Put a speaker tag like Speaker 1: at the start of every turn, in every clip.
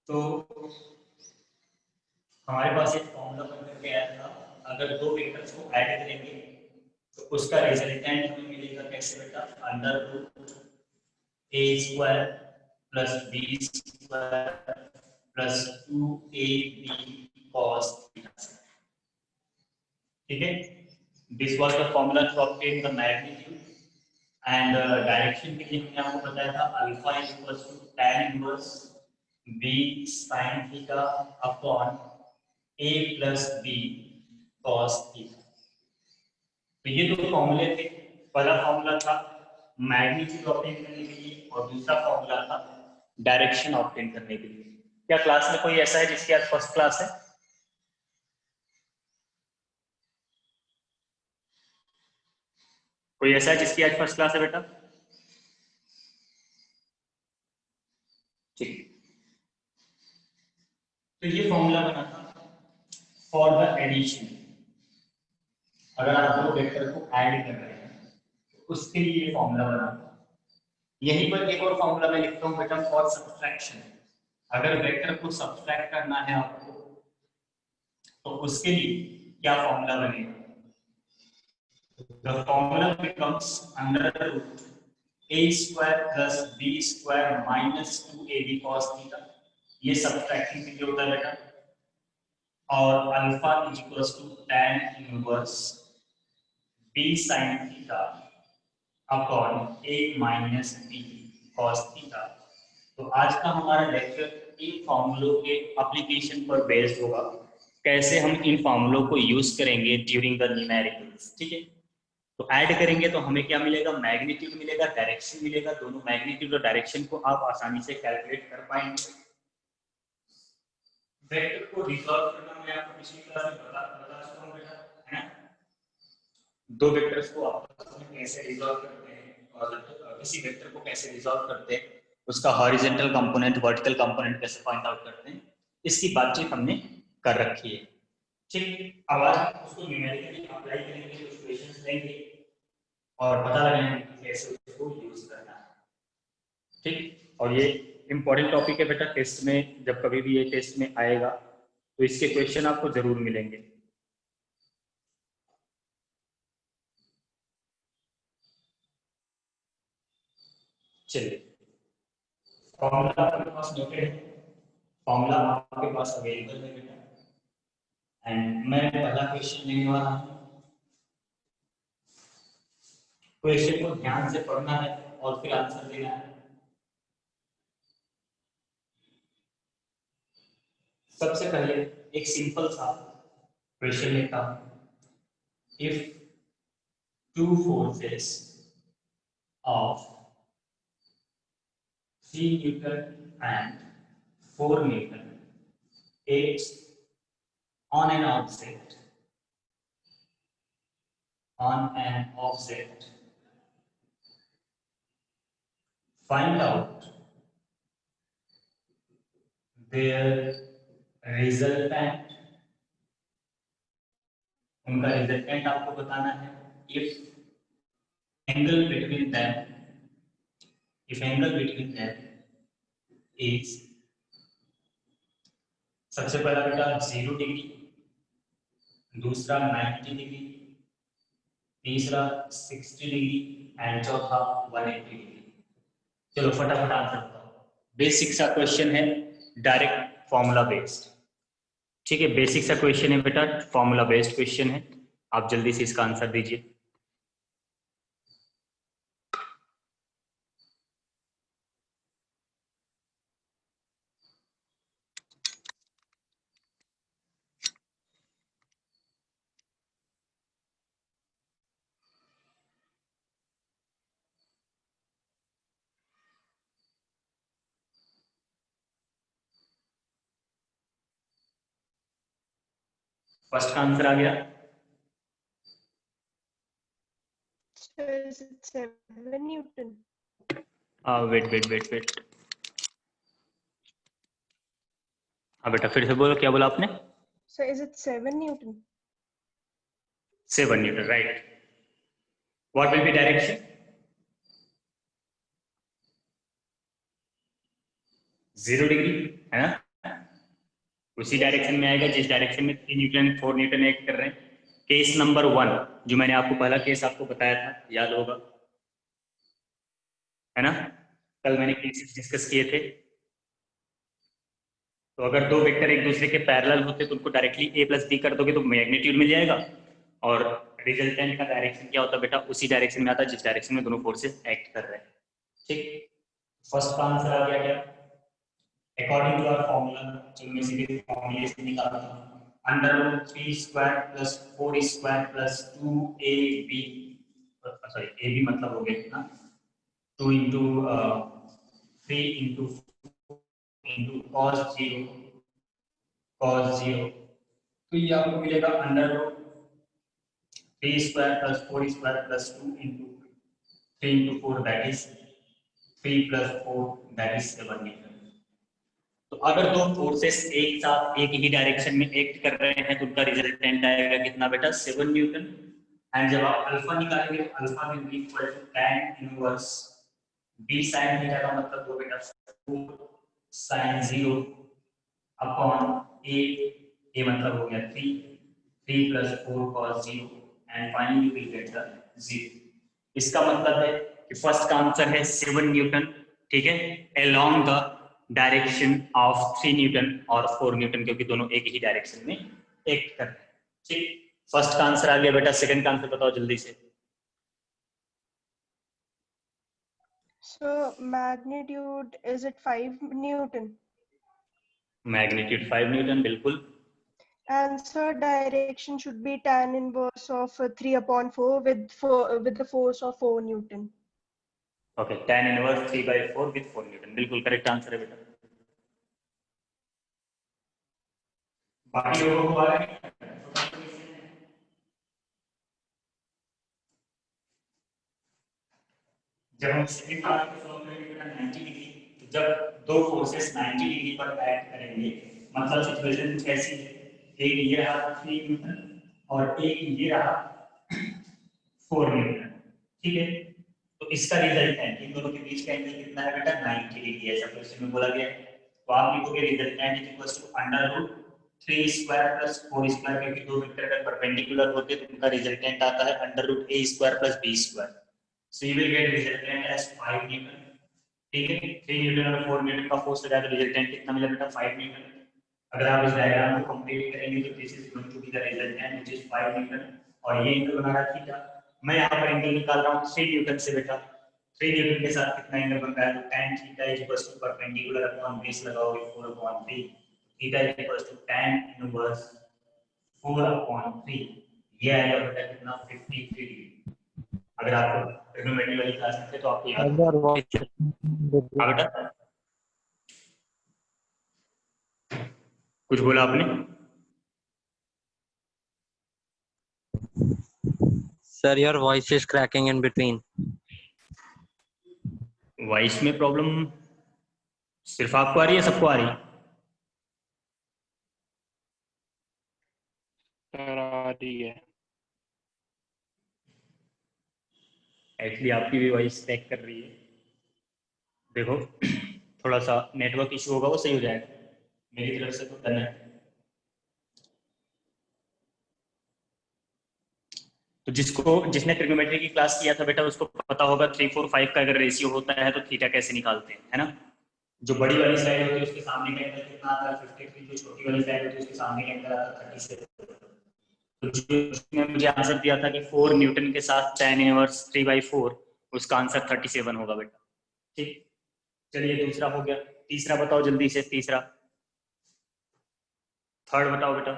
Speaker 1: तो हमारे पास एक फॉर्मूला बन करके आया था, अगर दो वेक्टर्स को ऐड करेंगे तो उसका रिजल्टेंट हमें मिलेगा कैसे बेटा, under root a square plus b square plus 2ab cos theta. ठीक है, this was the formula to obtain the magnitude and direction के लिए हमने आपको बताया था alpha equals to tan inverse b sin theta upon a plus b cos theta. तो ये दो फॉर्मूले थे, पहला फॉर्मूला था मैग्नीट्यूड ऑब्टेन करने के लिए और दूसरा फॉर्मूला था डायरेक्शन ऑब्टेन करने के लिए। क्या क्लास में कोई ऐसा है जिसकी आज फर्स्ट क्लास है? कोई ऐसा है जिसकी आज फर्स्ट क्लास है बेटा? ठीक, तो ये फॉर्मूला बना था फॉर द एडिशन। अगर आप दो वेक्टर को ऐड कर रहे हैं तो उसके लिए ये फॉर्मूला बना था। यहीं पर एक और फॉर्मूला मैं लिखता हूं बेटा फॉर सब्सट्रैक्शन। अगर वेक्टर को सब्सट्रैक्ट करना है आपको तो उसके लिए क्या फॉर्मूला बनेगा? The formula becomes under root a square plus b square minus 2ab cos theta। ये सब्ट्रैक्टिंग के लिए होता है बेटा, और alpha is equals to tan inverse b sin theta upon a minus b cos theta. तो आज का हमारा लेक्चर इन फॉर्मूलों के एप्लीकेशन पर बेस्ड होगा, कैसे हम इन फॉर्मूलों को यूज करेंगे ड्यूरिंग द न्यूमेरिकल्स। ठीक है, तो ऐड करेंगे तो हमें क्या मिलेगा, मैग्नीट्यूड मिलेगा, डायरेक्शन मिलेगा। दोनों मैग्नीट्यूड और डायरेक्शन को आप आसानी से कैलकुलेट कर पाएंगे। वेक्टर को रिजॉल्व करना मैं आपको पिछली क्लास में बता चुका हूं बेटा, है ना? दो वेक्टर्स को आपस में कैसे रिजॉल्व करते हैं और किसी वेक्टर को कैसे रिजॉल्व करते हैं, उसका हॉरिजॉन्टल कंपोनेंट वर्टिकल कंपोनेंट कैसे पॉइंट आउट करते हैं, इसकी बातचीत हमने कर रखी है। ठीक, अब आज हम उसको न्यूमेरिकली अप्लाई करेंगे, कुछ क्वेश्चंस लेंगे और पता लगाएंगे कि कैसे उसको यूज करना है। ठीक, और ये इंपॉर्टेंट टॉपिक है बेटा, टेस्ट में जब कभी भी ये टेस्ट में आएगा तो इसके क्वेश्चन आपको जरूर मिलेंगे। चलिए, फॉर्मूला आपके पास नोटेड है, फॉर्मूला आपके पास अवेलेबल है बेटा, एंड मैं पहला क्वेश्चन लेने वाला हूं। क्वेश्चन को ध्यान से पढ़ना है और फिर आंसर देना है। सबसे पहले एक सिंपल सा क्वेश्चन लेता हूं। If two forces of 3 Newton and 4 Newton acts on an object find out their resultant। उनका रिजल्टेंट आपको बताना है। if angle between them is, सबसे पहला बेटा 0 डिग्री, दूसरा 90 डिग्री, तीसरा 60 डिग्री एंड चौथा 180 डिग्री। चलो फटाफट आंसर बताओ। बेसिक सा क्वेश्चन है, डायरेक्ट फॉर्मूला बेस्ड। ठीक है, बेसिक सा क्वेश्चन है बेटा, फॉर्मूला बेस्ड क्वेश्चन है। आप जल्दी से इसका आंसर दीजिए। फर्स्ट का आंसर आ गया।
Speaker 2: Is it 7 Newton?
Speaker 1: वेट। हाँ बेटा, फिर से बोलो, क्या बोला आपने?
Speaker 2: So is it 7 Newton?
Speaker 1: 7 Newton, right. What will be direction? 0 degree, है ना? उसी डायरेक्शन में आएगा जिस डायरेक्शन में 3 न्यूटन 4 न्यूटन एक्ट कर रहे हैं। केस नंबर 1 जो मैंने आपको पहला केस आपको बताया था, याद होगा, है ना, कल मैंने केसेस डिस्कस किए थे। तो अगर दो वेक्टर एक दूसरे के पैरेलल होते तो उनको डायरेक्टली a प्लस बी कर दोगे तो मैग्नीट्यूड मिल जाएगा, और रिजल्टेंट का डायरेक्शन क्या होता है बेटा, उसी डायरेक्शन में आता है जिस डायरेक्शन में दोनों फोर्सेस एक्ट कर रहे हैं। ठीक, फर्स्ट का आंसर आ गया क्या, अकॉर्डिंग टू आवर फॉर्मूला, चलो मैं सीधे फॉर्मूले से निकालता हूं, under root 3 square plus 4 square plus 2ab, sorry ab मतलब हो गया ना 2 into 3 into cos 0, तो ये आपको मिलेगा under root 3 square plus 4 square plus 2 into 3 into 4 that is 3 plus 4 that is 7 newton. तो अगर दो फोर्सेस एक साथ एक ही डायरेक्शन में एक्ट कर रहे हैं तो उनका रिजल्टेंट आएगा कितना बेटा, 7 न्यूटन। एंड जब आप अल्फा निकालेंगे तो alpha will be equal to tan inverse b sin theta का मतलब हो बेटा 4 sin 0 अपॉन a मतलब हो गया 3 plus 4 cos 0 and finally you will get the 0। इसका मतलब है कि फर्स्ट का आंसर है 7 न्यूटन, ठीक है, along the direction of 3 Newton और 4 न्यूटन, क्योंकि दोनों एक ही डायरेक्शन में एक्ट कर रहे हैं। ठीक, फर्स्ट का आंसर आ गया बेटा, सेकंड का आंसर बताओ जल्दी से।
Speaker 2: So magnitude, is it 5 Newton?
Speaker 1: Magnitude 5 Newton, बिल्कुल।
Speaker 2: And so direction should be tan inverse of 3/4 with the force of 4 Newton.
Speaker 1: Okay, tan inverse 3/4 with 4 Newton, बिल्कुल करेक्ट आंसर है बेटा। बाकी लोगों को आ रहा है? जब हम सेकंड पार्ट को सॉल्व करेंगे बेटा 90 डिग्री, तो जब दो फोर्सेस 90 डिग्री पर एक्ट करेंगे मतलब सिचुएशन कुछ ऐसी है, एक ये रहा 3 न्यूटन और एक ये रहा 4 न्यूटन, ठीक है। तो इसका रिजल्टेंट इन दोनों के बीच का एंगल कितना है बेटा, 90 डिग्री, ऐसा क्वेश्चन में बोला गया है। तो आप लिखोगे resultant is equal to under root 3 square plus 4 square, क्योंकि दो वेक्टर अगर परपेंडिकुलर होते हैं तो उनका रिजल्टेंट आता है under root a square plus b square. So you will get resultant as 5 newton, ठीक है। 3 न्यूटन और 4 न्यूटन का फोर्स लगा तो रिजल्टेंट कितना मिला बेटा, 5 न्यूटन। अगर आप इस डायग्राम को कंप्लीट करेंगे तो this is going to be the resultant which is 5 newton, और ये एंगल बना रहा थीटा। मैं यहां पर एंगल निकाल रहा हूं 3 न्यूटन से बेटा, 3 न्यूटन के साथ कितना एंगल बन रहा है, तो tan theta is equal to perpendicular upon base लगाओगे 4/3, theta is equal to tan inverse 4/3, ये आएगा बेटा कितना, 53 डिग्री। अगर आपको ट्रिग्नोमेट्री वाली क्लास में थे तो आपको याद होगा। बेटा कुछ बोला आपने?
Speaker 3: Sir, your voice is cracking in between.
Speaker 1: Voice में प्रॉब्लम सिर्फ आपको आ रही है, सबको आ रही है?
Speaker 4: आ रही है।
Speaker 1: एक्चुअली आपकी भी वॉइस क्रैक कर रही है। देखो थोड़ा सा नेटवर्क इशू होगा, वो सही हो जाएगा, मेरी तरफ से तो डन है। तो जिसने ट्रिग्नोमेट्री की क्लास किया था बेटा उसको पता होगा 3/4/5 का अगर रेशियो होता है तो थीटा कैसे निकालते हैं, है ना। जो बड़ी वाली साइड होती है उसके सामने का एंगल कितना आता है 53, जो छोटी वाली साइड होती है उसके सामने का एंगल आता है 37। तो जिसने मुझे आंसर दिया था कि 4 न्यूटन के साथ tan इनवर्स 3/4, उसका आंसर 37 होगा बेटा। ठीक, चलिए दूसरा हो गया, तीसरा बताओ जल्दी से, तीसरा थर्ड बताओ बेटा।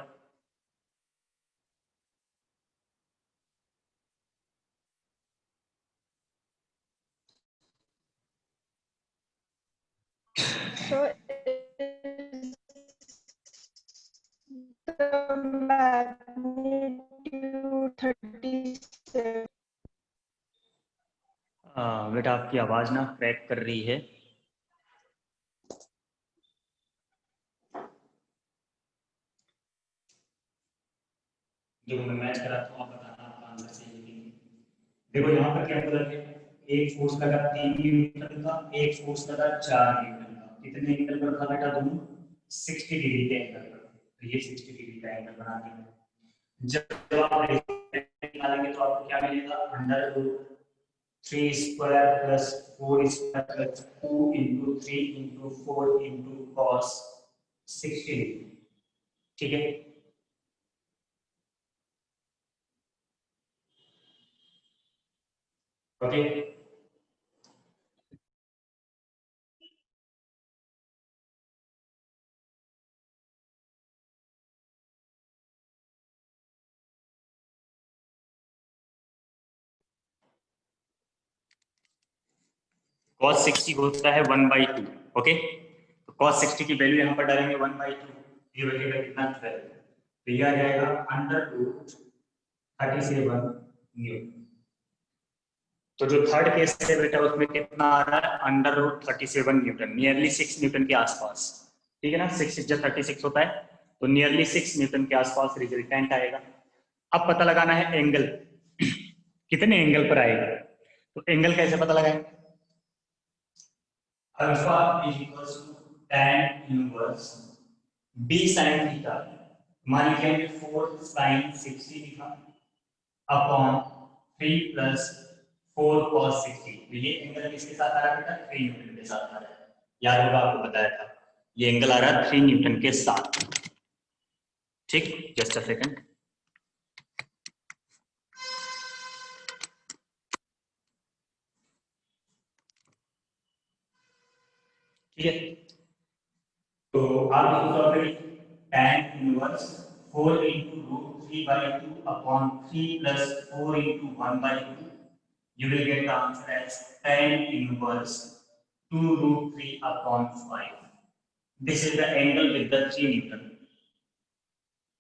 Speaker 2: So is the magnitude 37?
Speaker 1: बेटा आपकी आवाज ना क्रैक कर रही है। देखो मैं मैच कराता हूँ, आप बताना आपका आंसर सही है कि नहीं। देखो यहाँ पर क्या बोला है, एक फोर्स लगा 3 न्यूटन का, एक फोर्स लगा 4 न्यूटन का, कितने एंगल पर था बेटा, दोनों 60 डिग्री के एंगल पर। तो ये 60 डिग्री का एंगल बना देंगे। जब आप निकालेंगे तो आपको क्या मिलेगा, under root 3 square plus 4 square plus 2 into 3 into 4 into cos 60 degree. ठीक है, ओके। cos 60 होता है 1/2, ओके। तो cos 60 की वैल्यू यहाँ पर डालेंगे 1/2, ये हो जाएगा कितना 12, तो ये आ जाएगा अंडर रूट 37 न्यूटन। तो जो थर्ड केस है बेटा उसमें कितना आ रहा है, under root 37 newton, nearly 6 newton के आसपास। ठीक है ना, 6 जब 36 होता है तो नियरली 6 न्यूटन के आसपास रिजल्टेंट आएगा। अब पता लगाना है एंगल, कितने एंगल पर आएगा। तो एंगल कैसे पता लगाएंगे, alpha is equals to tan inverse b sin theta, मान लीजिए 4 sin 60 लिखा अपॉन 3 प्लस 4 cos 60। तो ये एंगल किसके साथ आ रहा है बेटा, 3 न्यूटन के साथ आ रहा है। याद होगा आपको बताया था, ये एंगल आ रहा है 3 न्यूटन के साथ। ठीक, जस्ट अ सेकंड। ठीक है, तो आप इसको already tan inverse 4 into root 3/2 upon 3 plus 4 into 1/2, you will get the answer as tan inverse 2 root 3 upon 5. This is the angle with the 3 Newton.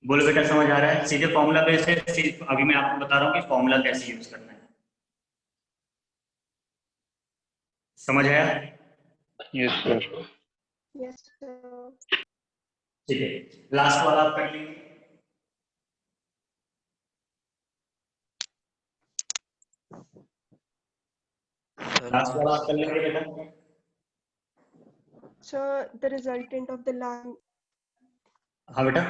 Speaker 1: बोलो बेटा समझ आ रहा है, सीधे फॉर्मूला पे से सिर्फ अभी मैं आपको बता रहा हूँ कि फॉर्मूला कैसे यूज करना है। समझ आया?
Speaker 4: Yes sir.
Speaker 2: Yes, sir.
Speaker 1: ठीक है, लास्ट वाला आप कर लेंगे। लास्ट वाला आप कर लेंगे बेटा।
Speaker 2: So the resultant of the line.
Speaker 1: हाँ बेटा,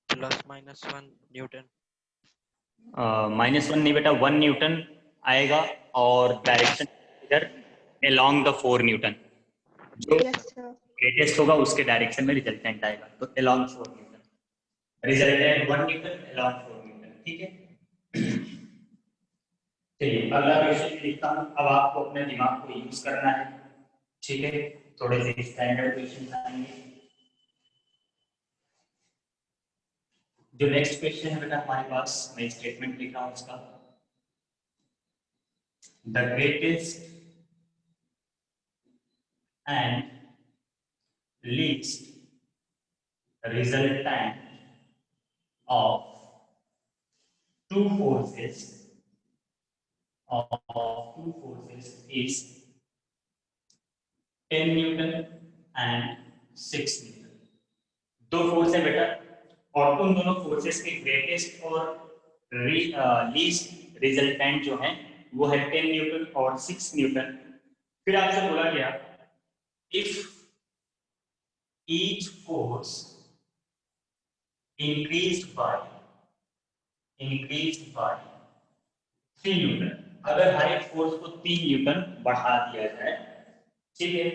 Speaker 3: Plus minus 1 Newton.
Speaker 1: -1 नहीं बेटा, 1 न्यूटन आएगा और डायरेक्शन इधर अलोंग द 4 न्यूटन, जो
Speaker 2: Yes, sir.
Speaker 1: ग्रेटेस्ट होगा उसके डायरेक्शन में रिजल्टेंट आएगा। तो along 4 Newton, resultant 1 Newton along 4 Newton. ठीक है, चलिए अगला क्वेश्चन लिखता हूँ। अब आपको अपने दिमाग को यूज करना है। ठीक है, थोड़े से स्टैंडर्ड क्वेश्चन आएंगे। जो नेक्स्ट क्वेश्चन है बेटा हमारे पास, मैं स्टेटमेंट लिख रहा हूँ उसका, the greatest and least resultant of two forces is 10 Newton and 6 Newton। दो फोर्स है बेटा और उन दोनों फोर्सेस के ग्रेटेस्ट और लीस्ट रिजल्टेंट जो है वो है 10 न्यूटन और 6 न्यूटन। फिर आपसे बोला गया if each force increased by 3 Newton, अगर हर एक फोर्स को 3 न्यूटन बढ़ा दिया जाए, ठीक है,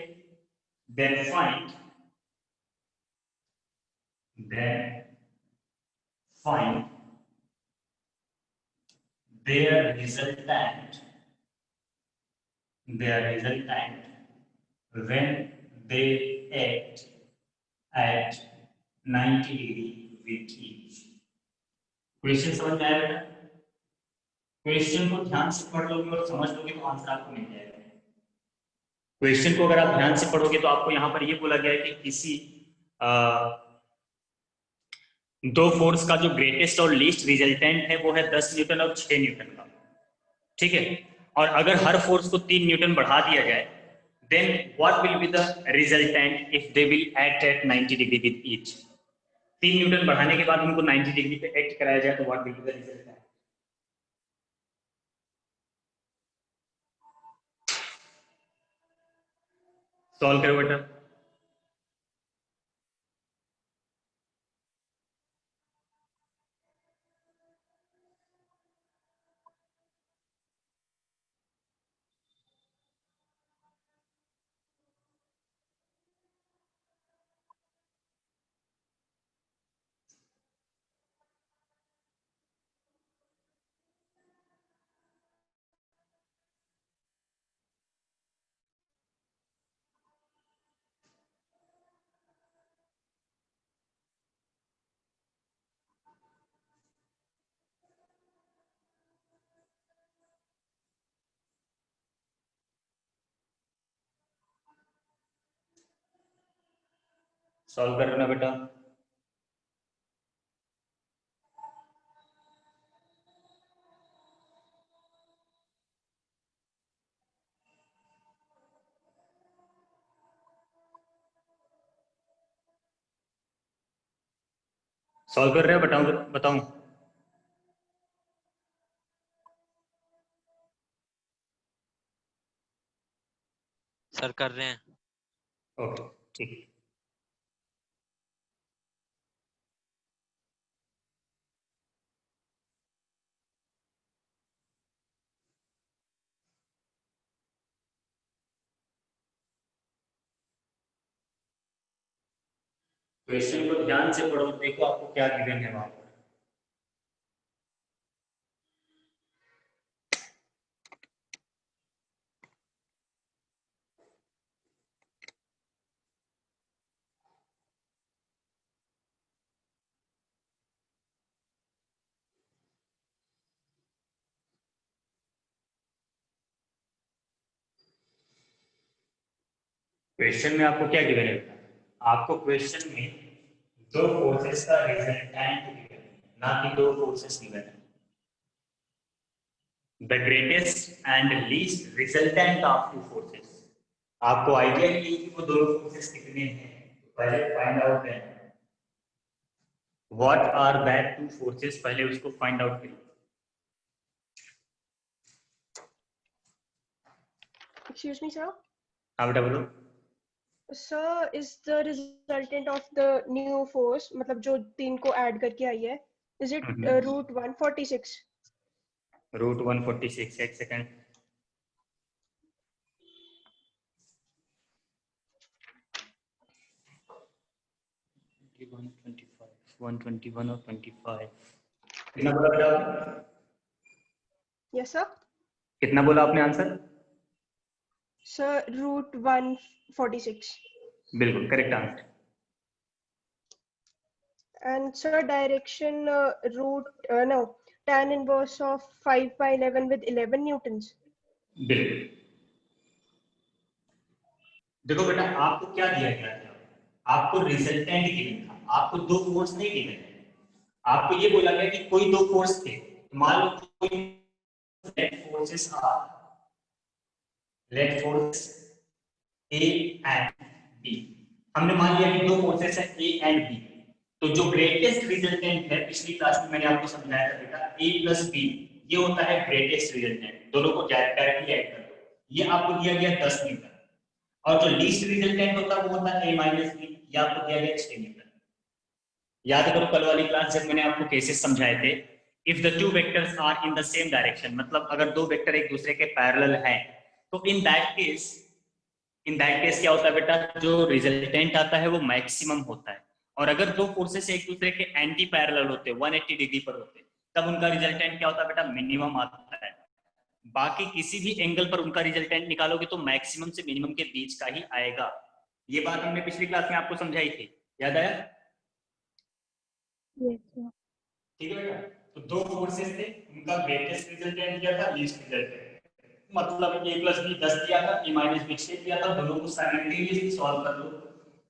Speaker 1: then find their resultant when they act at 90 degree with each। Question समझ में आया बेटा? क्वेश्चन को ध्यान से पढ़ लोगे और समझ लोगे तो आंसर आपको मिल जाएगा। क्वेश्चन को अगर आप ध्यान से पढ़ोगे तो आपको यहाँ पर ये बोला गया है कि किसी दो फोर्स का जो ग्रेटेस्ट और लीस्ट रिजल्टेंट है वो है 10 न्यूटन और 6 न्यूटन का। ठीक है, और अगर हर फोर्स को 3 न्यूटन बढ़ा दिया जाए, then what will be the resultant if they will act at 90 degree with each। 3 Newton बढ़ाने के बाद उनको 90 डिग्री पे एक्ट कराया जाए तो what will be the resultant। Solve करो बेटा। सॉल्व कर रहे हो ना बेटा? सॉल्व कर रहे हो? बताऊं?
Speaker 3: सर कर रहे हैं।
Speaker 1: ओके ठीक। क्वेश्चन को ध्यान से पढ़ो, देखो आपको क्या गिवन है वहां पर। क्वेश्चन में आपको क्या गिवन है? आपको क्वेश्चन में दो फोर्सेस का रिजल्टेंट गिवन है, ना कि दो फोर्सेस गिवन है। The greatest and least resultant of two forces. आपको आइडिया नहीं है कि वो दोनों फोर्सेस कितने हैं, तो पहले फाइंड आउट है what are that two forces, पहले उसको फाइंड आउट करिए।
Speaker 2: Excuse me, sir.
Speaker 1: हाँ बेटा बोलो।
Speaker 2: Sir, is the resultant of the new force, मतलब जो 3 को ऐड करके आई है, is it root 146?
Speaker 1: रूट 146, एक सेकेंड। वन 21 और 25 कितना बोला बेटा आपने?
Speaker 2: Yes, sir.
Speaker 1: कितना बोला आपने आंसर?
Speaker 2: Sir, root 146.
Speaker 1: बिल्कुल correct answer.
Speaker 2: And sir, direction no, tan inverse of 5 by 11 with 11 newtons.
Speaker 1: बिल्कुल। देखो बेटा आपको क्या दिया गया था, आपको रिजल्टेंट गिवन था, आपको दो फोर्स नहीं गिवन है। आपको ये बोला गया कि कोई दो फोर्स थे, मान लो कोई let forces A and B. हमने मान लिया कि दो फोर्सेस है ए एंड बी, तो जो ग्रेटेस्ट रिजल्टेंट है, पिछली क्लास में मैंने आपको समझाया था बेटा ए प्लस बी, ये होता है ग्रेटेस्ट रिजल्टेंट। दोनों को डायरेक्टली ऐड कर दो, ये आपको दिया गया 10 न्यूटन, और जो लीस्ट रिजल्टेंट होता है वो होता है a माइनस बी, ये आपको दिया गया 6 न्यूटन। याद करो कल वाली क्लास जब मैंने आपको केसेस समझाए थे, if the two vectors are in the same direction, मतलब अगर दो वेक्टर एक दूसरे के पैरेलल हैं, तो इन दैट केस क्या होता है बेटा, जो रिजल्टेंट आता है वो मैक्सिमम होता है। और अगर दो फोर्सेस एक दूसरे के एंटी पैरेलल होते, 180 डिग्री पर होते, तब उनका रिजल्टेंट क्या होता है बेटा, मिनिमम आता है। बाकी किसी भी एंगल पर उनका रिजल्टेंट निकालोगे तो मैक्सिमम से मिनिमम के बीच का ही आएगा। ये बात हमने पिछली क्लास में आपको समझाई थी, याद आया?
Speaker 2: Yes, sir.
Speaker 1: ठीक है बेटा, तो दो फोर्सेस थे, उनका ग्रेटेस्ट रिजल्टेंट दिया था, लीस्ट रिजल्टेंट, मतलब a प्लस बी 10 दिया था, a माइनस बी 6 दिया था। दोनों को साइमल्टेनियसली सॉल्व कर लो,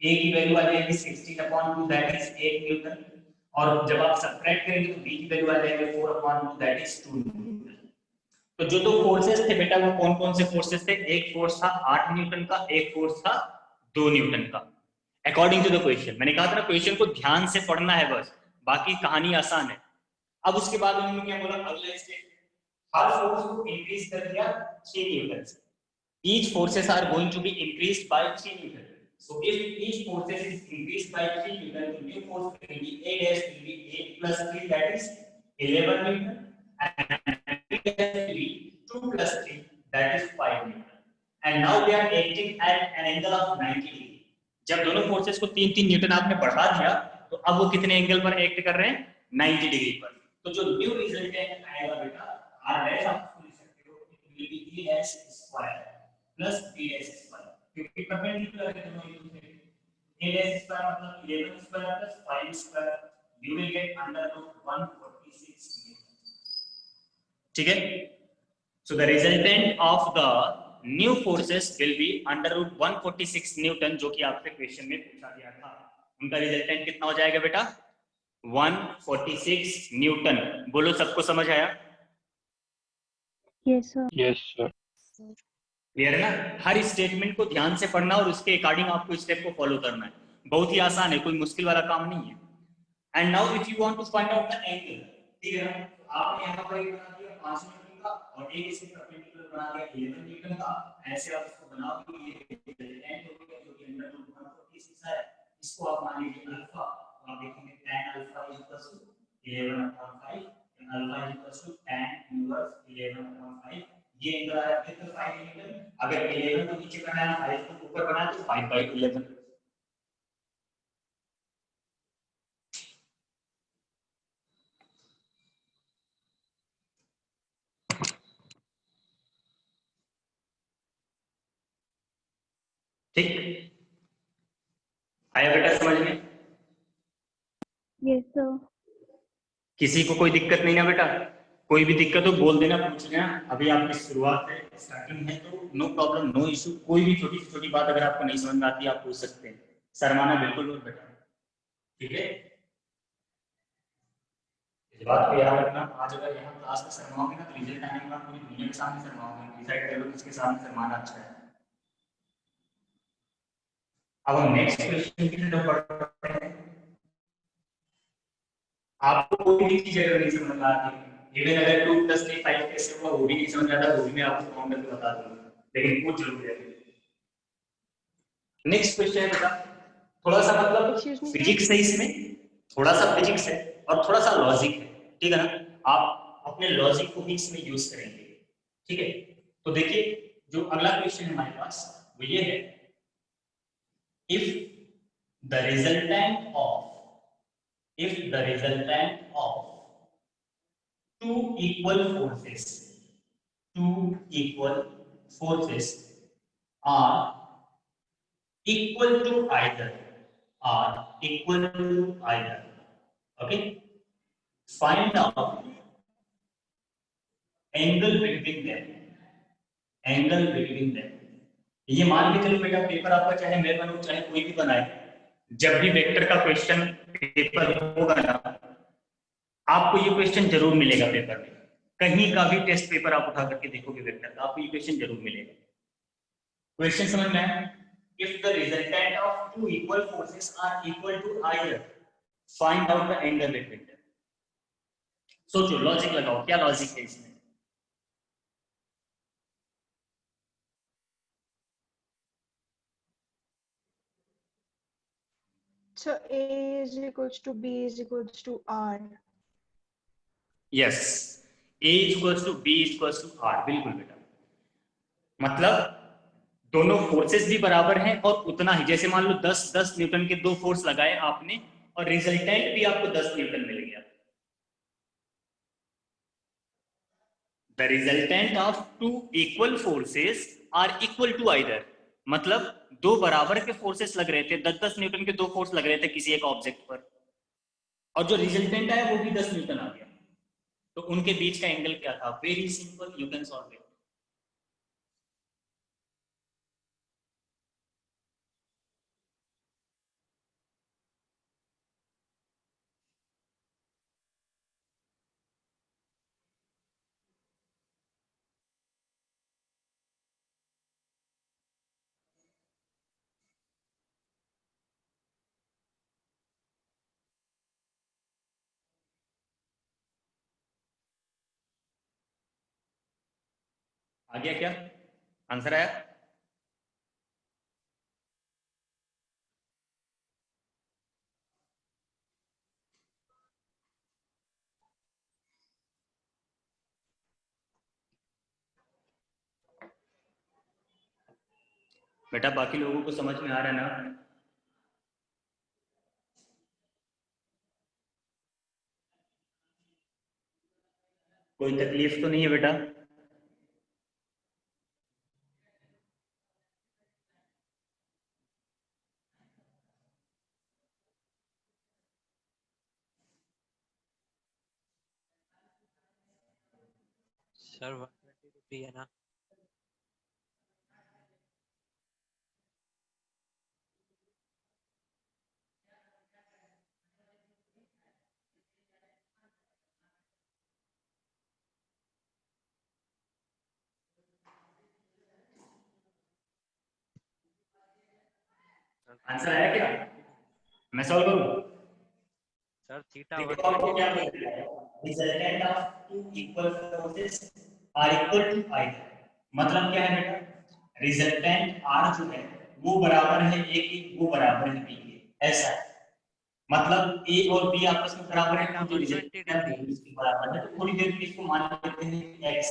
Speaker 1: a की वैल्यू आ जाएगी 16/2 दैट इज 8 न्यूटन, और जब आप सब्ट्रैक्ट करेंगे तो b की वैल्यू आ जाएगी 4/2 दैट इज 2 न्यूटन। तो जो दो फोर्सेस थे बेटा वो कौन कौन से फोर्सेस थे? एक फोर्स था 8 न्यूटन का, एक फोर्स था 2 न्यूटन का, अकॉर्डिंग टू द क्वेश्चन। मैंने कहा था ना क्वेश्चन को ध्यान से पढ़ना है बस, बाकी कहानी आसान है। अब उसके बाद उन्होंने क्या बोला, अगला स्टेप, हर फोर्स को इंक्रीज कर दिया 6 न्यूटन से। Each forces are going to be increased by 3 newton, so if each forces is increased by 3 newton, the new force will be a dash will be 8 plus 3 that is 11 newton, and b dash will be 2 plus 3 that is 5 newton, and now they are acting at an angle of 90 degree। जब दोनों forces को 3-3 Newton आपने बढ़ा दिया, तो अब वो कितने एंगल पर एक्ट कर रहे हैं? 90 डिग्री पर। तो जो न्यू रिजल्टेंट आएगा बेटा, r dash आप लिख सकते हो, it will be a dash square plus b dash square, क्योंकि परपेंडिकुलर है दोनों एक दूसरे के। a dash square मतलब 11 square plus 5 square, you will get under root 146 newton। ठीक है, so the resultant of the new forces will be under root 146 newton, जो कि आपसे क्वेश्चन में पूछा गया था। उनका रिजल्टेंट कितना हो जाएगा बेटा 146 न्यूटन। बोलो सबको समझ आया?
Speaker 4: Yes sir.
Speaker 1: क्लियर है ना? हर स्टेटमेंट को ध्यान से पढ़ना और उसके अकॉर्डिंग आपको स्टेप को फॉलो करना है। बहुत ही आसान है, कोई मुश्किल वाला काम नहीं है। And now if you want to find out the angle, ठीक है ना, तो आपने यहाँ पर एक बना दिया 5 न्यूटन का और एक इसके परपेंडिकुलर बना दिया 11 न्यूटन का। ऐसे आप इसको बनाओ कि ये रिजल्टेंट हो गया जो कि अंडर रूट 146 है। इसको आप मान लीजिए अल्फा, तो आप देखेंगे tan alpha equals to 11/5, alpha equals to tan inverse 11/5। ये एंगल आया फिर 5 न्यूटन। अगर 11 को नीचे बनाया 5 को ऊपर बनाया तो 5/11। ठीक, आया बेटा समझ में?
Speaker 4: Yes sir.
Speaker 1: किसी को कोई दिक्कत नहीं ना बेटा? कोई भी दिक्कत हो बोल देना, पूछ लेना। अभी आपकी शुरुआत है, स्टार्टिंग है, तो नो प्रॉब्लम, नो इशू। कोई भी छोटी से छोटी बात अगर आपको नहीं समझ में आती है आप पूछ सकते हैं, शर्माना बिल्कुल मत बेटा, ठीक है? इस बात को याद रखना, आज अगर यहाँ क्लास में शर्माओगे ना तो रिजल्ट आने के बाद पूरी दुनिया के सामने शर्माओगे। डिसाइड कर लो किसके सामने शर्माना अच्छा है। अब हम नेक्स्ट क्वेश्चन की तरफ बढ़ते हैं। आपको कोई भी चीज अगर नहीं समझ में आती, इवन अगर 2 + 3 5 कैसे हुआ वो भी नहीं समझ आता, वो भी मैं आपको काउंट करके बता दूंगा, लेकिन पूछ जरूर है। नेक्स्ट क्वेश्चन है बेटा, थोड़ा सा मतलब फिजिक्स है इसमें, थोड़ा सा फिजिक्स है और थोड़ा सा लॉजिक है, ठीक है ना? आप अपने लॉजिक को भी इसमें यूज करेंगे, ठीक है? तो देखिए जो अगला क्वेश्चन है हमारे पास वो ये है, if the resultant of two equal forces are equal to either okay, find out angle between them। ये मान के चलो बेटा, पेपर आपका चाहे मैं बनूं चाहे कोई भी बनाए, जब भी वेक्टर का क्वेश्चन पेपर होगा ना, आपको ये क्वेश्चन जरूर मिलेगा पेपर में। कहीं का भी टेस्ट पेपर आप उठा करके देखोगे वेक्टर का, आपको ये क्वेश्चन जरूर मिलेगा। क्वेश्चन समझ में आया? If the resultant of two equal forces are equal to either, find out the angle between them. सोचो, लॉजिक लगाओ, क्या लॉजिक है इसमें?
Speaker 2: So A is equals to B is equals to R.
Speaker 1: Yes, A equals to B equals to R, बिल्कुल बेटा। मतलब दोनों forces भी बराबर हैं और उतना ही, जैसे मान लो 10 न्यूटन के दो फोर्स लगाए आपने और रिजल्टेंट भी आपको 10 न्यूटन मिल गया। The resultant of two equal forces are equal to either, मतलब दो बराबर के फोर्सेस लग रहे थे, 10 न्यूटन के दो फोर्स लग रहे थे किसी एक ऑब्जेक्ट पर, और जो रिजल्टेंट आया वो भी 10 न्यूटन आ गया, तो उनके बीच का एंगल क्या था? Very simple, you can solve it. आ गया क्या आंसर? आया? बेटा बाकी लोगों को समझ में आ रहा है ना? कोई तकलीफ तो नहीं है बेटा?
Speaker 3: सर 120 है ना?
Speaker 1: आंसर आया क्या? मैं सॉल्व करूं?
Speaker 3: सर थीटा
Speaker 1: देखो आपको
Speaker 3: 120
Speaker 1: क्या
Speaker 3: डिग्री।
Speaker 1: बोल रहा है, resultant of two equal forces are equal to either, मतलब क्या है बेटा, रिजल्टेंट आर जो है वो बराबर है ए की, वो बराबर है बी के, ऐसा है। मतलब ए और बी आपस में बराबर है,
Speaker 3: थीटा
Speaker 1: जो
Speaker 3: 120
Speaker 1: रिजल्टेंट है
Speaker 3: डिग्री।
Speaker 1: वो इसके बराबर है। तो थोड़ी देर में इसको मान लेते हैं x,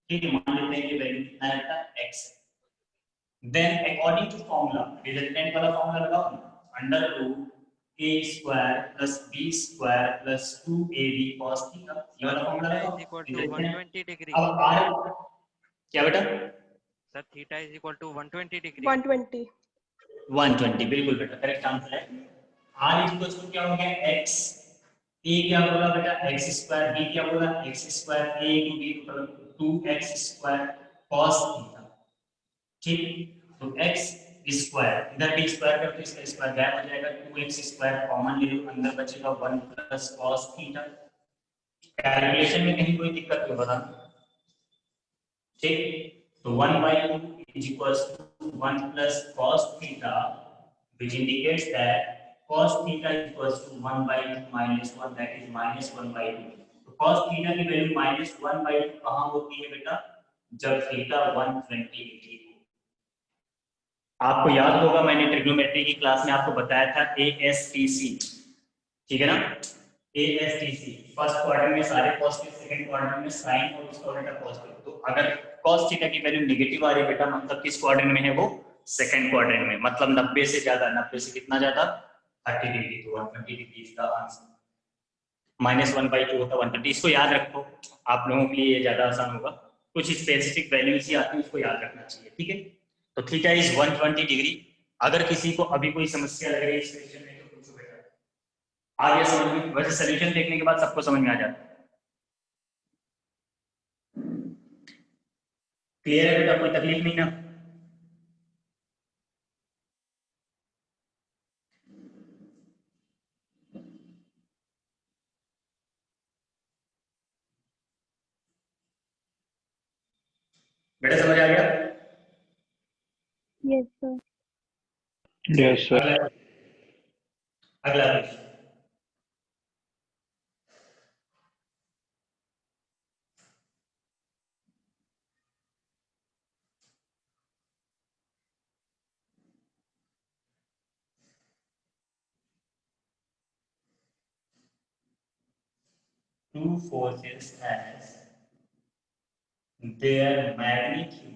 Speaker 1: ठीक है, मान लेते हैं कि वैल्यू कितना है बेटा, x। Then according to formula, resultant वाला फार्मूला लगाओ ना, under root a square plus b square plus 2ab cos theta, ये
Speaker 3: सर
Speaker 1: वाला फार्मूला
Speaker 3: थीटा
Speaker 1: लगाओ।
Speaker 3: Is equal to
Speaker 1: resultant
Speaker 3: 120 degree.
Speaker 1: अब r क्या बेटा,
Speaker 3: sir theta is equal to 120 degree.
Speaker 2: 120।
Speaker 1: 120 बिल्कुल बेटा, करेक्ट आंसर है। r इक्वल टू क्या हो गया, x, a क्या बोला बेटा, x स्क्वायर, b क्या बोला, x square, a into b equal to 2x square cos theta, ठीक। तो x स्क्वायर, इधर b स्क्वायर करके इसका स्क्वायर गायब हो जाएगा, 2x स्क्वायर कॉमन ले लो, अंदर बचेगा 1 प्लस cos थीटा। कैलकुलेशन में कहीं कोई दिक्कत हो बता, ठीक। तो 1/2 is equals to 1 plus cos theta, which indicates that cos theta is equals to 1/2 minus 1, that is minus 1/2। तो cos theta की वैल्यू minus 1/2 कहाँ होती है बेटा, जब थीटा 120 डिग्री हो। आपको याद होगा मैंने ट्रिग्नोमेट्री की क्लास में आपको बताया था ASTC, ठीक है ना, ASTC, फर्स्ट क्वाड्रेंट में सारे पॉजिटिव, सेकंड क्वाड्रेंट में साइन और उसका उल्टा पॉजिटिव। तो अगर cos थीटा की वैल्यू नेगेटिव आ रही है बेटा, मतलब किस क्वाड्रेंट में है वो, सेकंड क्वाड्रेंट में, मतलब 90 से ज्यादा, 90 से कितना ज्यादा, 30 डिग्री, तो 120 डिग्री इसका आंसर। -1/2 होता है 130, इसको याद रखो, आप लोगों के लिए ज्यादा आसान होगा, कुछ स्पेसिफिक वैल्यूज ही आती है, उसको याद रखना चाहिए, ठीक है। तो थीटा इज 120 डिग्री। अगर किसी को अभी कोई समस्या लग रही है इस क्वेश्चन में तो पूछो बेटा, आ गया समझ में? वैसे सॉल्यूशन देखने के बाद सबको समझ में आ जाता है। क्लियर है बेटा, कोई तकलीफ नहीं ना? बेटा समझ आ गया?
Speaker 4: Yes, sir. Yes, sir.
Speaker 1: अगला, अगला question, two forces has their magnitude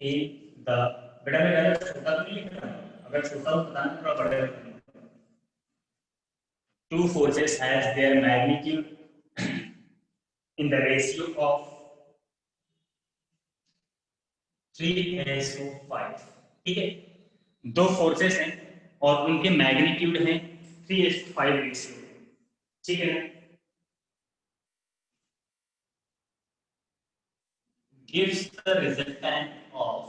Speaker 1: in the, बेटा मैं ज्यादा छोटा तो नहीं लिख रहा हूं, अगर छोटा हो बताना, थोड़ा बड़ा लिखना। Two forces has their magnitude in the ratio of 3:5, ठीक है। दो फोर्सेस हैं और उनके मैग्नीट्यूड है 3:5 रेशियो, ठीक है ना। gives the resultant of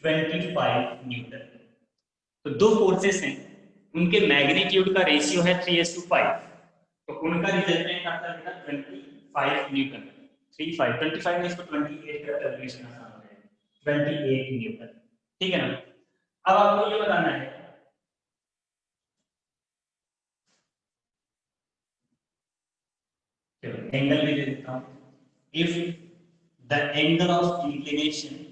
Speaker 1: 25 Newton. तो दो फोर्सेस हैं, उनके मैग्नीट्यूड का रेशियो है 3:5, तो उनका रिजल्टेंट आता है 25 न्यूटन। 35 25 में इसको 28 का कैलकुलेशन आसान हो जाएगा, 28 न्यूटन, ठीक है ना। अब आपको ये बताना है, एंगल भी दे देता हूं, if the angle of inclination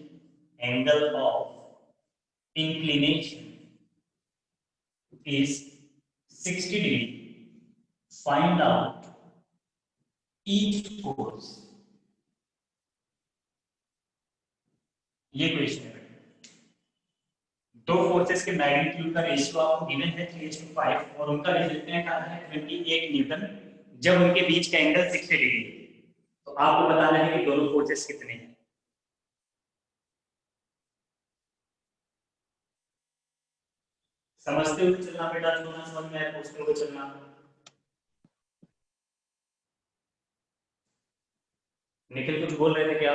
Speaker 1: is 60 degree, find out each force। ये क्वेश्चन है, दो फोर्सेस के मैग्नीट्यूड का रेशियो आपको गिवन है 3:5 और उनका रिजल्टेंट आता है 28 न्यूटन, जब उनके बीच का एंगल 60 डिग्री है। तो आपको बताना है कि दोनों फोर्सेस कितने हैं। समझते हुए चलना बेटा, जो ना समझ में आए पूछते हुए चलना। निखिल कुछ बोल रहे थे क्या?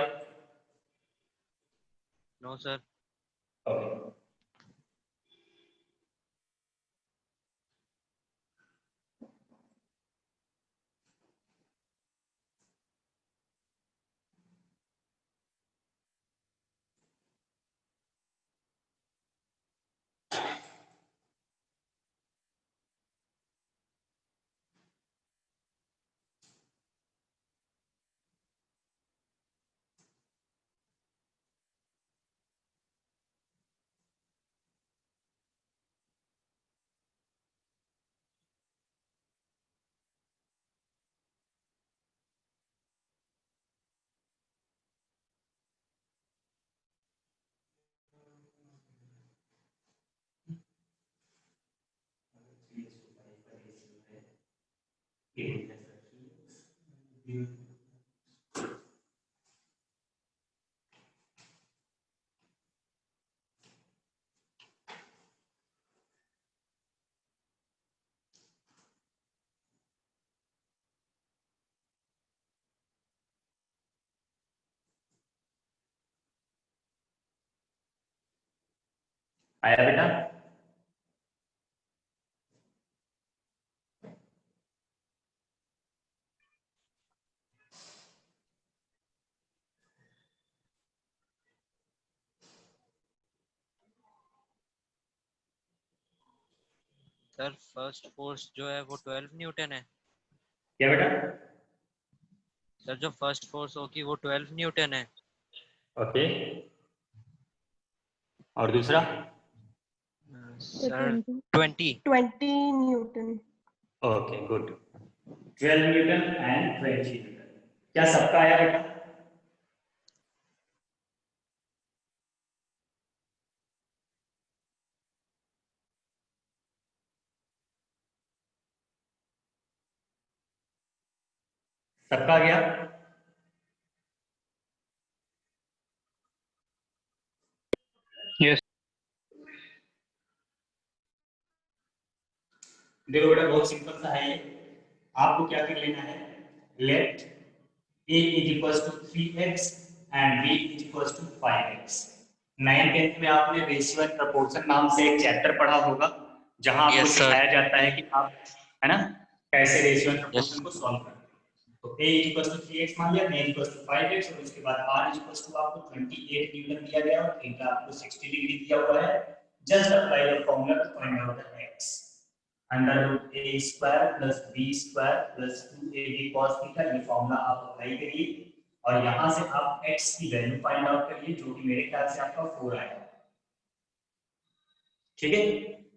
Speaker 3: No sir.
Speaker 1: ओके, आया बेटा?
Speaker 3: सर फर्स्ट फोर्स जो है वो 12 न्यूटन है।
Speaker 1: क्या बेटा?
Speaker 3: सर जो फर्स्ट फोर्स होगी वो 12 न्यूटन है।
Speaker 1: ओके, और दूसरा?
Speaker 3: Sir 20।
Speaker 2: 20 Newton.
Speaker 1: Okay good, 12 Newton and 20 Newton. क्या सबका आया बेटा? सबका आ गया?
Speaker 4: Yes.
Speaker 1: देखो बेटा बहुत सिंपल सा है ये। आपको क्या कर लेना है, late a is equals to 3x and b is equals to 5x। 9th में आपने रेशियो एंड प्रोपोर्शन नाम से एक चैप्टर पढ़ा होगा, जहां आपको
Speaker 3: Yes, sir.
Speaker 1: सिखाया जाता है कि आप, है ना, कैसे रेशियो एंड
Speaker 3: Yes.
Speaker 1: प्रोपोर्शन को सॉल्व करते हैं। तो a is equals to 3x मान लिया, b is equals to 5x, और उसके बाद r is equals to आपको 28 न्यूटन दिया गया और थीटा आपको 60 डिग्री दिया हुआ है। Just apply the formula to find out the x। Under root a square plus b square plus 2ab cos theta, ये फॉर्मूला आप अप्लाई करिए और यहां से आप x की वैल्यू फाइंड आउट करिए, जो कि मेरे ख्याल से आपका 4 आएगा। ठीक है,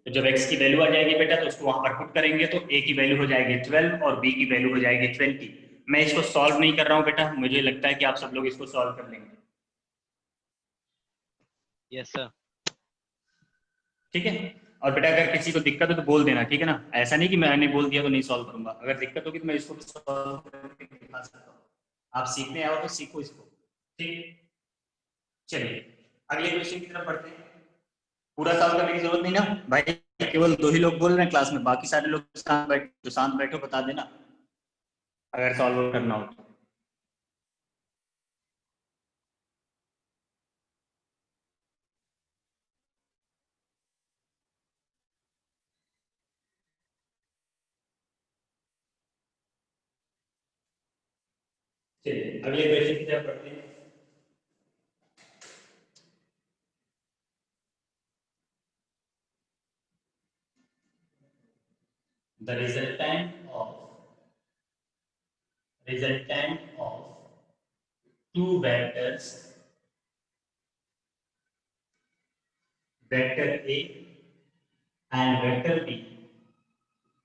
Speaker 1: तो जब x की वैल्यू आ जाएगी बेटा तो उसको वहां पर पुट करेंगे, तो a की वैल्यू हो जाएगी 12 और b की वैल्यू हो जाएगी 20। मैं इसको सॉल्व नहीं कर रहा हूं बेटा, मुझे लगता है कि आप सब लोग इसको सॉल्व कर लेंगे।
Speaker 3: Yes, sir.
Speaker 1: ठीक है, और बेटा अगर किसी को दिक्कत हो तो बोल देना, ठीक है ना? ऐसा नहीं कि मैंने बोल दिया तो नहीं सॉल्व करूंगा, अगर दिक्कत होगी तो मैं इसको भी सॉल्व करके दिखा सकता हूँ। आप सीखने आओ तो सीखो इसको, ठीक? चलिए अगले क्वेश्चन की तरफ बढ़ते हैं। पूरा सॉल्व करने की जरूरत नहीं ना भाई, केवल 2 ही लोग बोल रहे हैं क्लास में, बाकी सारे लोग शांत बैठो, बता देना अगर सॉल्व करना हो तो। चलिए अगले क्वेश्चन की तरफ बढ़ते हैं। The resultant of two vectors, vector A and vector B,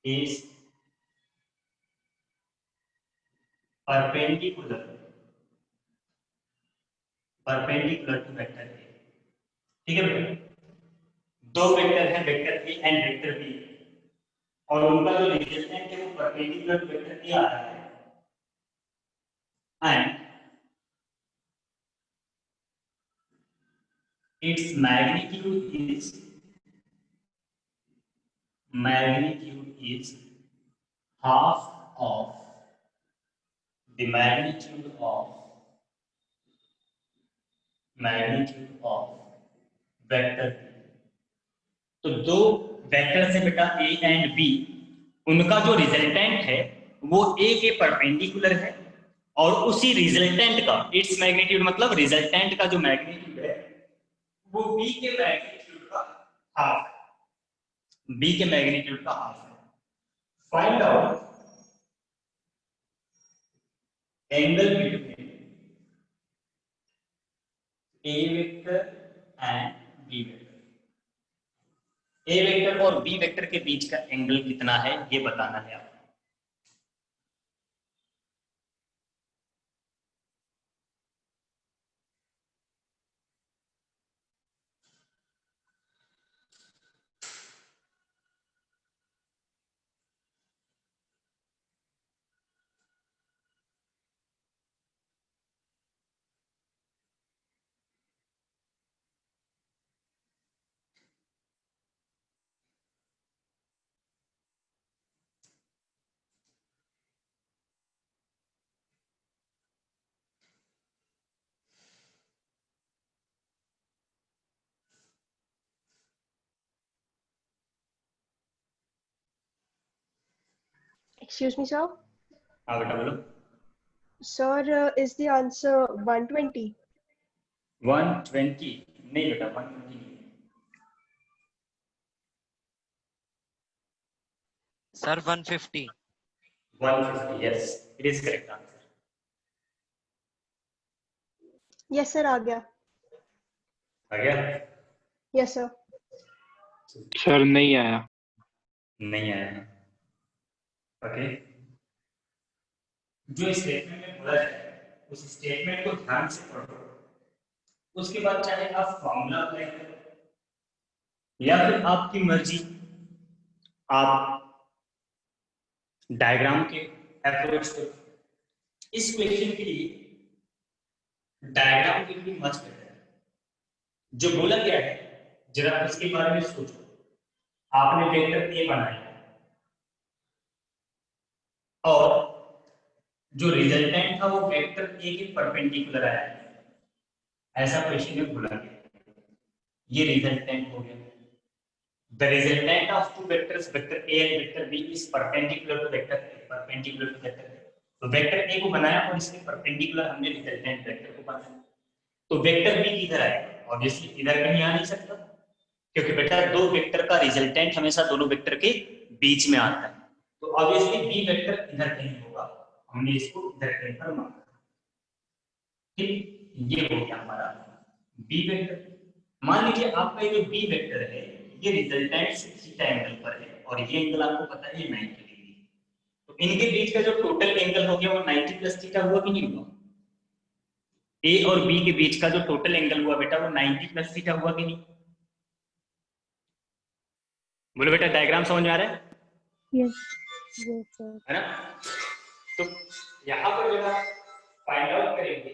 Speaker 1: is perpendicular to vector A। ठीक है बेटा, दो वेक्टर है vector A and vector B, और उनका जो रिजल्टेंट है वो परपेंडिकुलर टू वेक्टर ए आ रहा है, and its magnitude is half of the magnitude of vector. तो दो वेक्टर से बेटा ए एंड बी, उनका जो रिजल्टेंट है वो ए के परपेंडिकुलर है, और उसी रिजल्टेंट का इट्स मैग्नीट्यूड मतलब रिजल्टेंट का जो मैग्नीट्यूड है वो बी के मैग्नीट्यूड का हाफ है, बी के मैग्नीट्यूड का हाफ है। Find out angle between A vector and B vector. A vector और बी वेक्टर के बीच का एंगल कितना है ये बताना है आपको।
Speaker 2: Excuse me, sir.
Speaker 1: हाँ बेटा बोलो।
Speaker 2: Sir, is the answer 120?
Speaker 1: 120 नहीं बेटा, 120 नहीं।
Speaker 3: Sir, 150.
Speaker 1: 150, yes, it is correct answer.
Speaker 2: Yes, sir. आ गया.
Speaker 1: आ गया?
Speaker 2: Yes, sir.
Speaker 4: सर नहीं आया।
Speaker 1: नहीं आया है। ओके, जो स्टेटमेंट में बोला जाए उस स्टेटमेंट को ध्यान से पढ़ो, उसके बाद चाहे आप फॉर्मूला अप्लाई करो या फिर आपकी मर्जी, आप डायग्राम के अप्रोच करो। इस क्वेश्चन के लिए डायग्राम के लिए मच बेटर है। जो बोला गया है जरा उसके बारे में सोचो। आपने वेक्टर ए बनाया और जो रिजल्टेंट था वो वेक्टर ए के परपेंडिकुलर आया, ऐसा क्वेश्चन में बोला गया। ये रिजल्टेंट हो गया। The resultant of two vectors vector A and vector B is perpendicular to vector A, perpendicular to vector A. तो वेक्टर ए को बनाया और इसके परपेंडिकुलर हमने रिजल्टेंट वेक्टर को बनाया। तो वेक्टर बी किधर आएगा? ऑब्वियसली इधर कहीं आ नहीं सकता, क्योंकि बेटा दो वेक्टर का रिजल्टेंट हमेशा दोनों वेक्टर के बीच में आता है। तो ऑब्वियसली बी वेक्टर इधर कहीं होगा, हमने इसको इधर कहीं पर माना। ठीक, ये हो गया हमारा बी वेक्टर। मान लीजिए आपका ये बी वेक्टर है, ये रिजल्टेंट से थीटा एंगल पर है और ये एंगल आपको पता है 90 डिग्री। तो इनके बीच का जो टोटल एंगल हो गया वो 90 प्लस थीटा हुआ कि नहीं हुआ? ए और बी के बीच का जो टोटल एंगल हुआ बेटा वो 90 प्लस थीटा हुआ कि नहीं? बोलो बेटा, डायग्राम समझ में आ रहा है?
Speaker 5: Yes. Yes, sir.
Speaker 1: है ना? तो यहाँ पर जब आप फाइंड आउट करेंगे,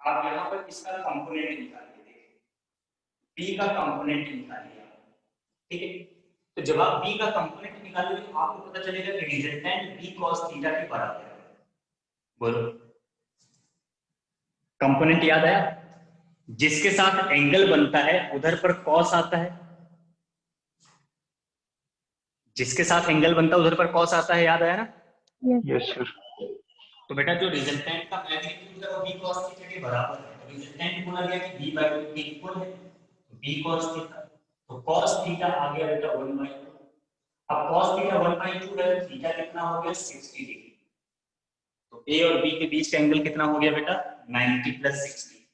Speaker 1: आप यहाँ पर इसका कंपोनेंट निकालिए, बी का कंपोनेंट निकालिए, ठीक है? तो जब आप बी का कंपोनेंट निकालोगे तो आपको पता चलेगा कि रिजल्टेंट बी cos थीटा के बराबर है। बोलो, कंपोनेंट याद आया? जिसके साथ एंगल बनता है उधर पर cos आता है, जिसके साथ एंगल बनता है उधर पर cos आता है, याद आया ना?
Speaker 4: Yes sir.
Speaker 1: तो बेटा जो रिजल्टेंट का मैग्नीट्यूड है वो b cos थीटा के बराबर है। तो रिजल्टेंट बोला गया कि b बाय 2 के इक्वल है, तो b cos थीटा, तो cos थीटा आ गया बेटा 1/2। अब cos थीटा 1/2 है, थीटा कितना हो गया 60 डिग्री। तो a और b के बीच का एंगल कितना हो गया बेटा 90 प्लस 60।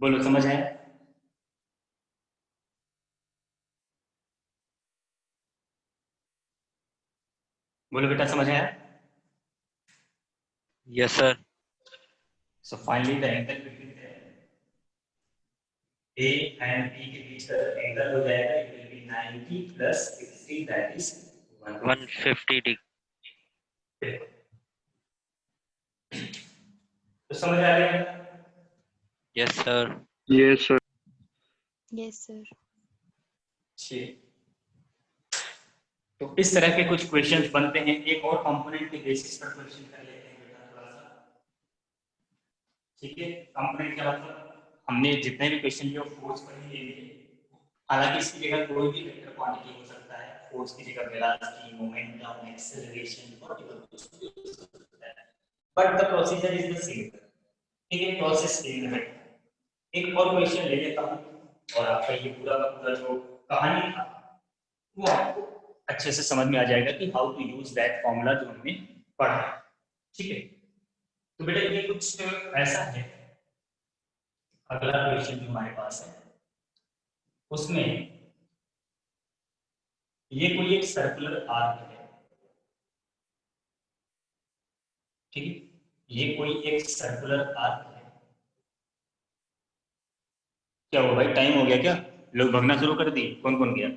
Speaker 1: बोलो समझ आया? बोलो बेटा समझ आया?
Speaker 3: Yes, sir.
Speaker 1: So finally the angle between A and B के बीच का एंगल हो जाएगा, it will be 90 plus 60, that is
Speaker 3: 150 degree.
Speaker 1: तो समझ आ रहा है?
Speaker 3: Yes, sir.
Speaker 4: Yes sir.
Speaker 5: Yes, sir.
Speaker 1: ठीक, तो इस तरह के कुछ क्वेश्चंस बनते हैं। एक और कंपोनेंट के बेसिस पर क्वेश्चन कर लेते हैं बेटा थोड़ा सा, ठीक है? कंपोनेंट क्या मतलब, हमने जितने भी क्वेश्चन लिए फोर्स पर ही ले लिए, हालांकि इसकी जगह कोई भी वेक्टर क्वांटिटी हो सकता है, फोर्स की जगह वेलोसिटी, मोमेंटम, एक्सेलरेशन, व्हाटएवर कुछ भी हो सकता है, but the procedure is the same. ठीक है, प्रोसेस सेम है। एक और क्वेश्चन ले लेता हूं और आपका ये पूरा का पूरा जो कहानी था वो आपको अच्छे से समझ में आ जाएगा कि how to use that formula जो हमने पढ़ा। ठीक है, तो बेटा ये कुछ ऐसा है। अगला क्वेश्चन जो हमारे पास है उसमें ये कोई एक सर्कुलर आर्क है, ठीक है? ये कोई एक सर्कुलर आर्क है। क्या हुआ भाई, टाइम हो गया क्या? लोग भगना शुरू कर दिए? कौन कौन गया?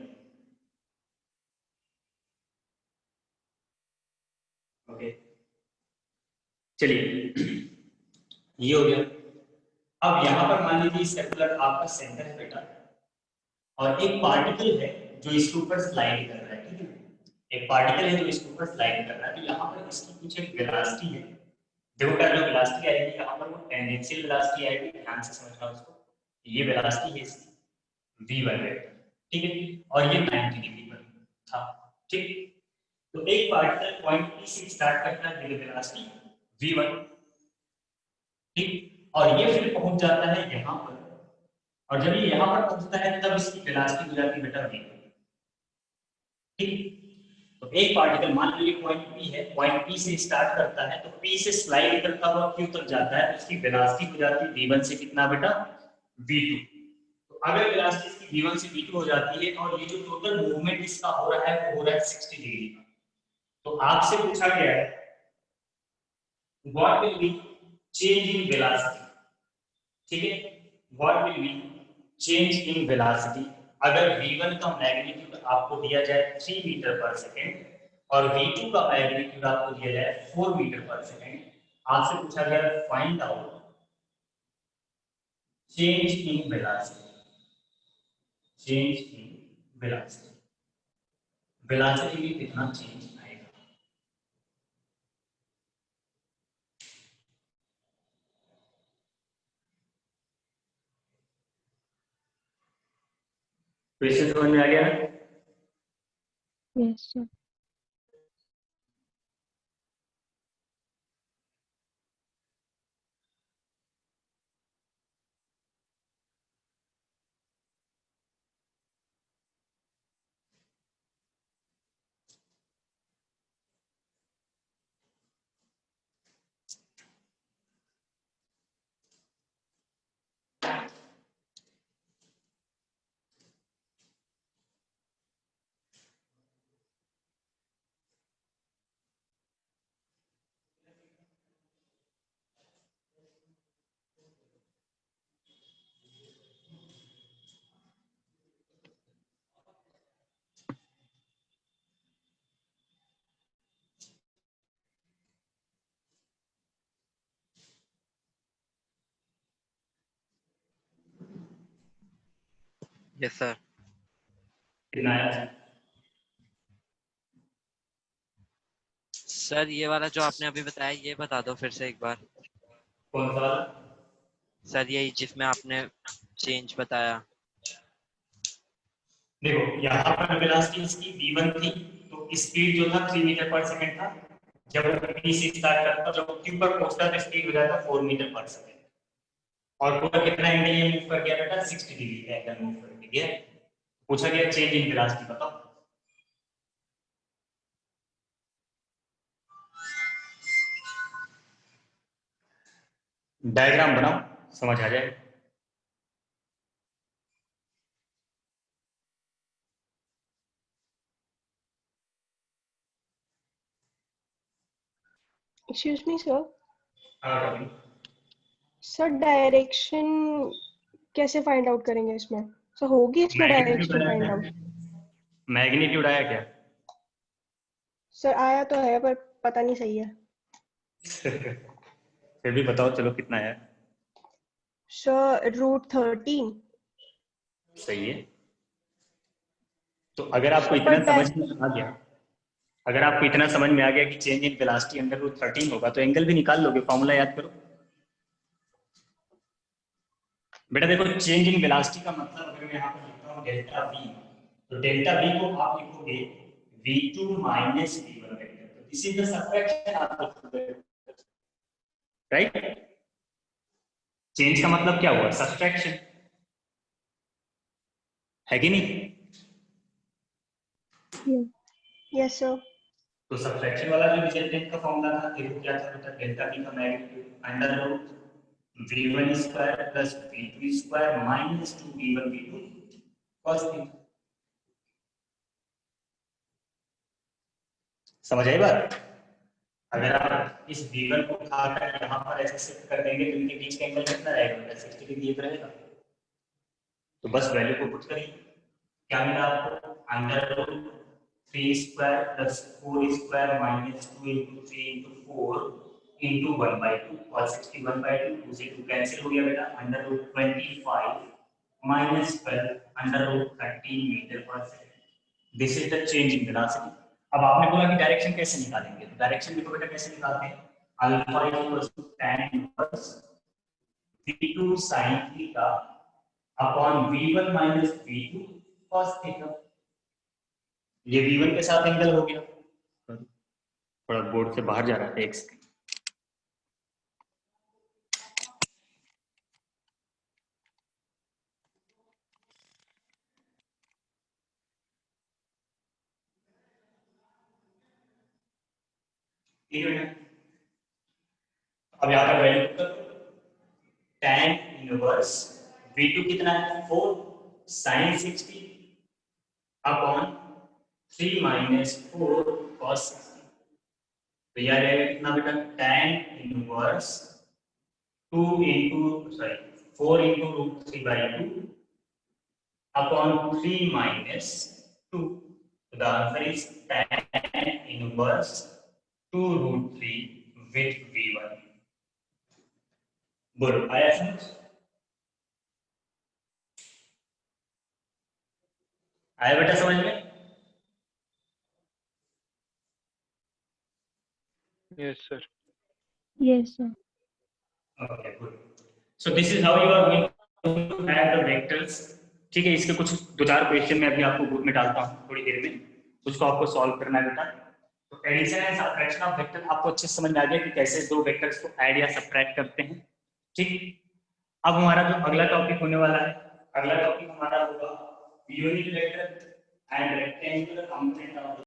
Speaker 1: ओके, चलिए ये हो गया। अब यहां पर मान लीजिए सर्कुलर आपका सेंटर है बेटा, और एक पार्टिकल है जो इसके ऊपर स्लाइड कर रहा है, ठीक है? एक पार्टिकल है जो इसके ऊपर स्लाइड कर रहा है, तो यहाँ पर इसकी कुछ एक वेलोसिटी है। देखो क्या जो वेलोसिटी आएगी यहाँ पर वो टेंजेंशियल वेलोसिटी आएगी, ध्यान से समझना उसको। ये वेलोसिटी है इसकी v/वेक्टर, ठीक है? और ये 90 डिग्री पर था। ठीक, तो एक पार्टिकल पॉइंट पी से स्टार्ट करता है विद वेलोसिटी v1, ठीक, और ये फिर पहुंच जाता है यहाँ पर, और जब ये यहाँ पर पहुंचता है तब इसकी वेलोसिटी हो जाती है बेटा v, ठीक। तो एक पार्टिकल मान लीजिए पॉइंट पी है, पॉइंट पी से स्टार्ट करता है, तो पी से स्लाइड करता हुआ क्यू तक जाता है, तो उसकी वेलोसिटी हो जाती है v1 से कितना बेटा v2। तो अगर वेलोसिटी इसकी v1 से v2 हो जाती है और ये जो टोटल मूवमेंट इसका हो रहा है वो हो रहा है 60 डिग्री का, तो आपसे पूछा गया है what will be change in velocity, ठीक है, what will be change in velocity अगर v1 का मैग्नीट्यूड आपको दिया जाए 3 मीटर पर सेकेंड और v2 का मैग्नीट्यूड आपको दिया जाए 4 मीटर पर सेकेंड। आपसे पूछा गया find out change in velocity, change in velocity, velocity में कितना चेंज आएगा। क्वेश्चन समझ में आ गया ना?
Speaker 5: Yes, sir.
Speaker 3: Yes sir.
Speaker 1: कितना है?
Speaker 3: सर ये वाला जो आपने अभी बताया ये बता दो फिर से एक बार।
Speaker 1: कौन सा वाला?
Speaker 3: सर यही जिसमें आपने चेंज बताया।
Speaker 1: देखो यहाँ पर वेलोसिटी इसकी v1 थी, तो स्पीड जो था 3 मीटर पर सेकंड था, जब वो p से स्टार्ट करता जब q पर पहुंचता तो स्पीड हो जाता 4 मीटर पर सेकंड, और पूरा कितना एंगल ये मूव कर गया बेटा 60 डिग्री का एंगल मूव कर गया। पूछा गया चेंज इन वेलोसिटी बताओ। डायग्राम बनाओ समझ आ जाए।
Speaker 2: एक्सक्यूज मी सर,
Speaker 1: हाँ,
Speaker 2: सर डायरेक्शन कैसे फाइंड आउट करेंगे इसमें? सर होगी इसमें
Speaker 1: मैग्नीट्यूड
Speaker 2: डायरेक्शन
Speaker 1: आया
Speaker 2: फाइंड
Speaker 1: क्या?
Speaker 2: आउट?
Speaker 1: मैग्नीट्यूड आया क्या?
Speaker 2: सर आया तो है पर पता नहीं सही है।
Speaker 1: फिर भी बताओ चलो कितना है।
Speaker 2: सर √13।
Speaker 1: सही है। तो अगर आपको इतना समझ में आ गया, अगर आपको इतना समझ में आ गया कि चेंज इन वेलोसिटी √13 होगा, तो एंगल भी निकाल लोगे, फॉर्मूला याद करो बेटा। देखो चेंज इन वेलोसिटी का मतलब अगर मैं यहाँ पर लिखता हूँ डेल्टा v, तो डेल्टा v को आप लिखोगे v2 माइनस v1 वेक्टर, तो दिस इज द सबट्रैक्शन आप लिखोगे, राइट। चेंज का मतलब क्या हुआ? सब्ट्रैक्शन, है कि नहीं?
Speaker 5: Yes.
Speaker 2: Yes sir.
Speaker 1: तो सब्ट्रैक्शन वाला जो रिजल्टेंट का फॉर्मूला था देखो क्या था बेटा, डेल्टा v का magnitude under root v1 square plus v2 square minus 2v1 v2 cos theta. समझ आई बात? अगर आप इस v1 को उठाकर यहाँ पर ऐसे शिफ्ट कर देंगे तो इनके बीच का एंगल कितना रहेगा बेटा? 60 डिग्री रहेगा। तो बस वैल्यू को पुट करिए, क्या मिला आपको? Under root 3 square plus 4 square minus 2 into 3 into 4 into 1/2 और 61/2 2 से 2 कैंसिल हो गया बेटा, under root 25 minus 12 under root 13 metre per second. This is the change in velocity. अब आपने बोला कि डायरेक्शन कैसे निकालेंगे, तो डायरेक्शन देखो बेटा कैसे निकालते हैं, alpha equals to tan inverse v2 sin theta upon v1 minus v2 cos theta. ये V1 के साथ एंगल हो गया, थोड़ा बोर्ड से बाहर जा रहा था एक सेकंड। ठीक है, अब यहाँ पर वैल्यू tan इनवर्स V2 कितना है 4 sin 60 अपॉन 3 माइनस 4 cos 60। तो यह रहेगा कितना बेटा tan inverse 4 into root 3 by 2 upon 3 minus 2. So the answer is tan inverse 2 root 3 with V1. बोलो आया समझ? आया बेटा समझ में?
Speaker 4: Yes, sir.
Speaker 5: Yes, sir.
Speaker 1: Okay, good. So this is how you are going to add the vectors. ठीक है, इसके कुछ दो चार क्वेश्चन मैं अभी आपको ग्रुप में डालता हूँ थोड़ी देर में, उसको आपको सॉल्व करना है बेटा। तो addition and subtraction of vector आपको अच्छे से समझ में आ गया कि कैसे दो वेक्टर्स को ऐड या सब्ट्रैक्ट करते हैं। ठीक, अब हमारा जो अगला टॉपिक होने वाला है, अगला टॉपिक हमारा होगा unit vector and rectangular component of